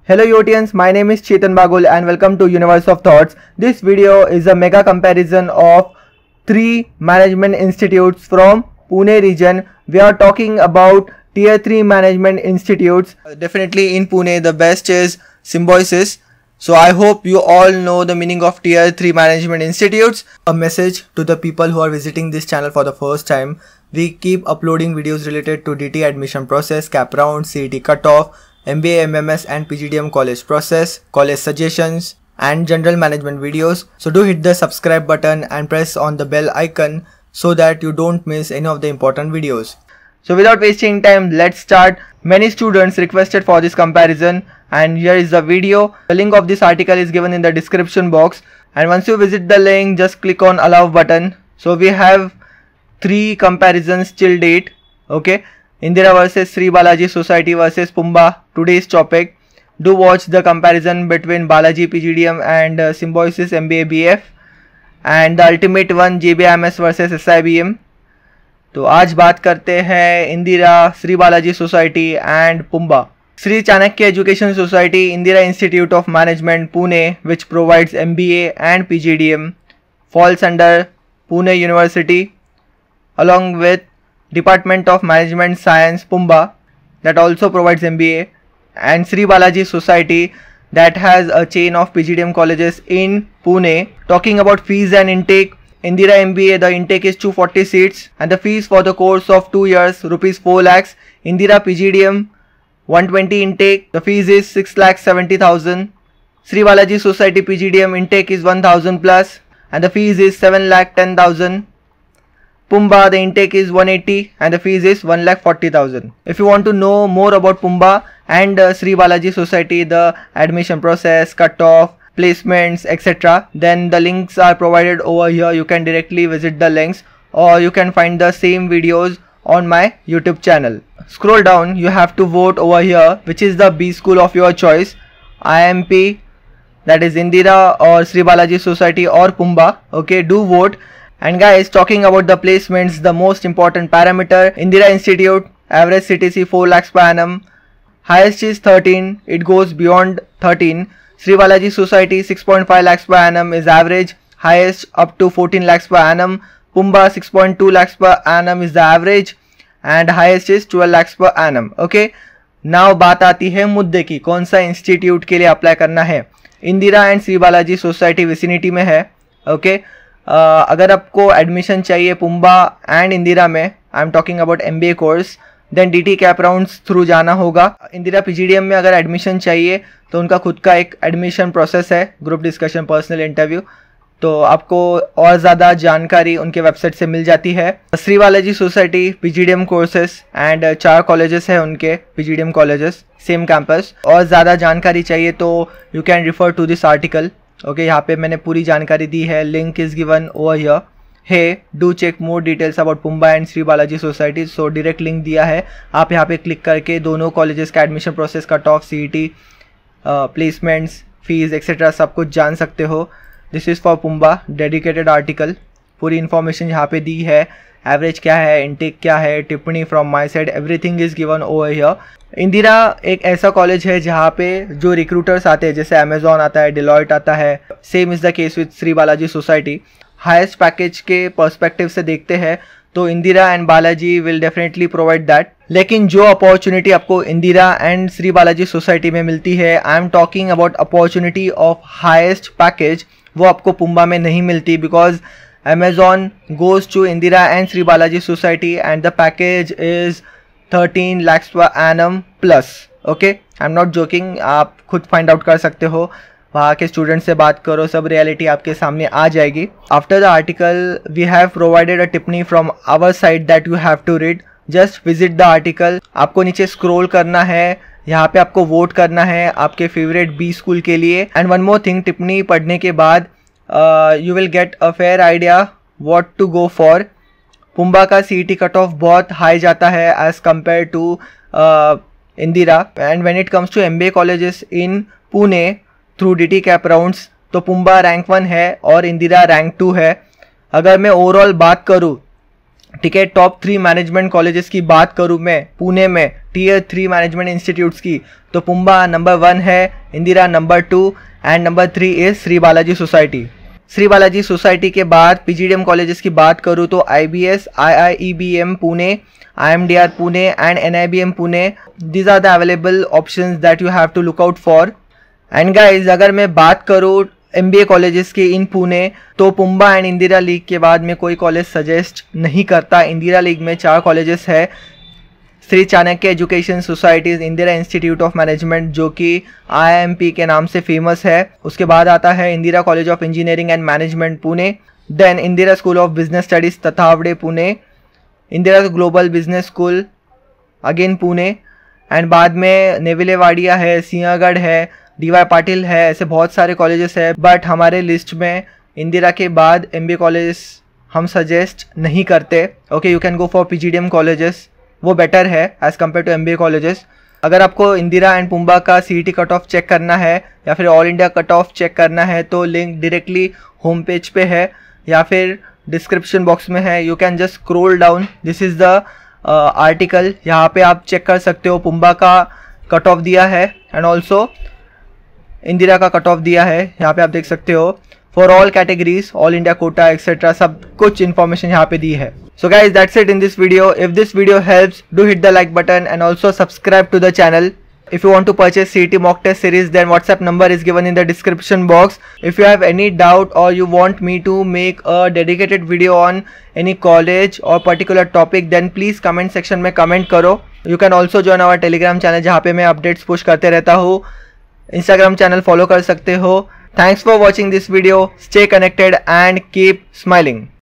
Hello Yotians, my name is Chetan Bagul and welcome to Universe of Thoughts. This video is a mega comparison of 3 management institutes from Pune region. We are talking about tier 3 management institutes. Definitely in Pune the best is Symbiosis. So I hope you all know the meaning of tier 3 management institutes. A message to the people who are visiting this channel for the first time. We keep uploading videos related to DT admission process, cap round, CET cutoff, MBA, MMS and PGDM college process, college suggestions and general management videos. So do hit the subscribe button and press on the bell icon so that you don't miss any of the important videos. So without wasting time, let's start. Many students requested for this comparison and here is the video. The link of this article is given in the description box, and once you visit the link, just click on allow button. So we have 3 comparisons till date. Okay. Indira versus Sri Balaji Society versus Pumbaa, today's topic. Do watch the comparison between Balaji PGDM and Symbiosis MBA BF and the ultimate one JBIMS versus SIBM. तो आज बात करते हैं Indira, Shri Balaji society and PUMBA. Sri Chanakya Education Society, Indira Institute of Management, Pune, which provides MBA and PGDM, falls under Pune University, along with Department of Management Science, Pumbaa, that also provides MBA, and Sri Balaji Society, that has a chain of PGDM colleges in Pune. Talking about fees and intake, Indira MBA, the intake is 240 seats and the fees for the course of 2 years, rupees 4 lakhs. Indira PGDM, 120 intake, the fees is 6,70,000. Sri Balaji Society PGDM intake is 1,000 plus and the fees is 7,10,000. Pumbaa, the intake is 180 and the fees is 1,40,000. If you want to know more about Pumbaa and Sri Balaji Society, the admission process, cutoff, placements, etc., then the links are provided over here. You can directly visit the links or you can find the same videos on my YouTube channel. Scroll down, you have to vote over here which is the B school of your choice, IMP, that is Indira or Sri Balaji Society or Pumbaa. Okay, do vote. And guys, talking about the placements, the most important parameter, Indira Institute, average CTC 4 lakhs per annum, highest is 13, it goes beyond 13. Sri Balaji Society 6.5 lakhs per annum is average, highest up to 14 lakhs per annum. Pumbaa 6.2 lakhs per annum is the average and highest is 12 lakhs per annum. Okay, now बात आती है मुद्दे की, कौन सा institute के लिए apply करना है. Indira and Shri Balaji society vicinity में है. ओके, अगर आपको एडमिशन चाहिए पुम्बा एंड इंदिरा में, I am talking about MBA course, then DT cap rounds through जाना होगा. इंदिरा PGDM में अगर एडमिशन चाहिए तो उनका खुद का एक एडमिशन प्रोसेस है, ग्रुप डिस्कशन, पर्सनल इंटरव्यू. तो आपको और ज़्यादा जानकारी उनके वेबसाइट से मिल जाती है. Shri Balaji society PGDM courses and 4 colleges है उनके, PGDM कॉलेजेस, सेम कैंपस. और ज़्यादा जानकारी चाहिए तो you can refer to this article. Okay, यहाँ पे मैंने पूरी जानकारी दी है. Link is given over here. Hey, do check more details about PUMBA and Shri Balaji society. So direct link दिया है, आप यहाँ पे क्लिक करके दोनों कॉलेजेस का admission process, cut off, CET, placements, fees etcetera सब कुछ जान सकते हो. This is for PUMBA, dedicated article. पूरी इन्फॉर्मेशन यहाँ पे दी है, एवरेज क्या है, इनटेक क्या है, टिप्पणी from my side, everything is given over here. Indira एक ऐसा कॉलेज है जहाँ पे जो रिक्रूटर्स आते हैं, जैसे अमेजॉन आता है, डिलॉयट आता है, same is the case with Shri Balaji society. Highest package के पर्सपेक्टिव से देखते हैं तो Indira and Balaji will definitely provide that. लेकिन जो अपॉर्चुनिटी आपको इंदिरा एंड श्री बालाजी सोसाइटी में मिलती है, आई am talking about opportunity of highest package, वो आपको पुम्बा में नहीं मिलती. Because Amazon goes to Indira and Sri Balaji Society and the package is 13 lakhs per annum plus. Okay, I'm not joking, आप खुद फाइंड आउट कर सकते हो, वहाँ के स्टूडेंट से बात करो, सब रियलिटी आपके सामने आ जाएगी. After the article we have provided a टिप्पणी from our side that you have to read. Just visit the article. आपको नीचे स्क्रॉल करना है, यहाँ पे आपको वोट करना है आपके फेवरेट B स्कूल के लिए. एंड वन मोर थिंग, टिप्पणी पढ़ने के बाद you will get a fair idea what to go for. PUMBA का CET कट ऑफ बहुत हाई जाता है as compared to Indira. And when it comes to MBA colleges in Pune through DT cap rounds, तो Pumbaa rank 1 है और Indira rank 2 है. अगर मैं ओवरऑल बात करूँ ठीक है। टॉप 3 मैनेजमेंट कॉलेजेस की बात करूँ मैं पुणे में, टियर 3 मैनेजमेंट इंस्टीट्यूट्स की, तो पुंबा नंबर 1 है, Indira number 2 and number 3 is Shri Balaji society. Shri Balaji society के बाद पीजीडीएम कॉलेजेस की बात करूँ तो IBS, IIEBM Pune, IMDR Pune and NIBM Pune. These are the available options that you have to look out for. And guys, अगर मैं बात करूँ MBA कॉलेजेस के इन पुणे, तो पुंबा एंड इंदिरा लीग के बाद में कोई कॉलेज सजेस्ट नहीं करता। इंदिरा लीग में 4 कॉलेजेस है, Shri Chanakya education societies, Indira institute of management जो कि IIMP के नाम से फेमस है। उसके बाद आता है Indira college of engineering and management Pune, then Indira school of business studies Tathawade Pune, Indira global business school again Pune, and बाद में नेविलेवाड़िया है, सिंहगढ़ है, DY पाटिल है। ऐसे बहुत सारे कॉलेजेस है, बट हमारे लिस्ट में इंदिरा के बाद MBA कॉलेजेस हम सजेस्ट नहीं करते। Okay, you can go for PGDM colleges, वो बेटर है as compare to MBA colleges. अगर आपको इंदिरा एंड पुंबा का CET कट ऑफ चेक करना है या फिर all India cut off check करना है तो लिंक डायरेक्टली होम पेज पे है या फिर डिस्क्रिप्शन बॉक्स में है। You can just scroll down, this is the article, यहाँ पे आप चेक कर सकते हो। पुंबा का कट ऑफ दिया है एंड ऑल्सो इंदिरा का कट ऑफ दिया है, यहाँ पे आप देख सकते हो। For all categories, all India quota etcetera, सब कुछ इन्फॉर्मेशन यहाँ पे दी है। So guys, that's it in this video. If this video helps, do hit the like button and also subscribe to the channel. If you want to purchase CET mock test series, then WhatsApp number is given in the description box. If you have any doubt or you want me to make a dedicated video on any college or particular topic, then please comment section में comment करो। You can also join our Telegram channel जहाँ पे मैं updates push करते रहता हूँ। Instagram channel follow कर सकते हो। Thanks for watching this video. Stay connected and keep smiling.